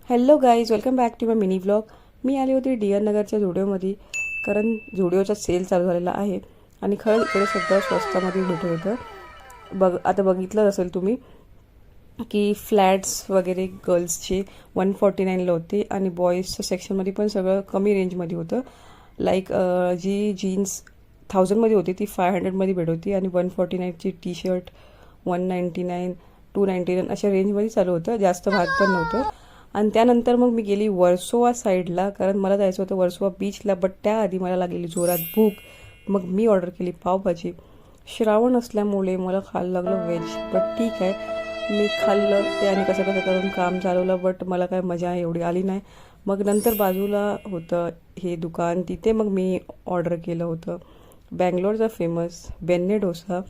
Hello guys, welcome back to my mini vlog. मी आली होती डी आर नगरच्या झुडिओमध्ये, कारण झुडिओचा सेल चालू झालेला आहे आणि खरंच इकडे सगळं स्वस्तामध्ये भेटत होतं. आता बघितलं असेल तुम्ही की फ्लॅट्स वगैरे गर्ल्सचे 149ला होते आणि बॉईजच्या सेक्शनमध्ये पण सगळं कमी रेंजमध्ये होतं. लाईक जी जीन्स 1000मध्ये होती ती 500मध्ये भेट होती आणि 149ची टी शर्ट 199, 299 अशा रेंजमध्ये चालू होतं. जास्त महाग पण नव्हतं. आणि त्यानंतर मग मी गेली वर्सोवा साईडला, कारण मला जायचं होतं वर्सोवा बीचला. बट त्याआधी मला लागलेली जोरात भूक. मग मी ऑर्डर केली पावभाजी. श्रावण असल्यामुळे मला खायला लागलं व्हेज, बट ठीक आहे, मी खाल्लं ते आणि कसं कसं करून काम चालवलं. बट मला काय मजा एवढी आली नाही. मग नंतर बाजूला होतं हे दुकान, तिथे मग मी ऑर्डर केलं होतं बँगलोरचा फेमस बेन्ने डोसा.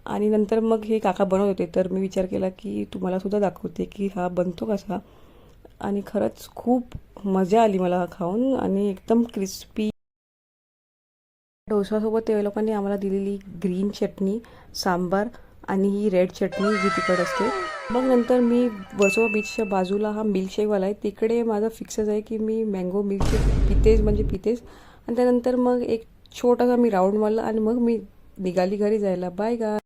आणि नंतर मग हे काका बनवत होते, तर मी विचार केला की तुम्हालासुद्धा दाखवते की हा बनतो कसा. आणि खरंच खूप मजा आली मला हा खाऊन आणि एकदम क्रिस्पी. डोसासोबत ते लोकांनी आम्हाला दिलेली ग्रीन चटणी, सांबार आणि ही रेड चटणी जी तिखट असते. मग नंतर मी वर्सोवा बीचच्या बाजूला हा मिल्कशेकवाला आहे, तिकडे माझा फिक्सच आहे की मी मँगो मिल्कशेक पितेच म्हणजे पितेच. आणि त्यानंतर मग एक छोटासा मी राऊंड मारला आणि मग मी निघाली घरी जायला. बाय गाय.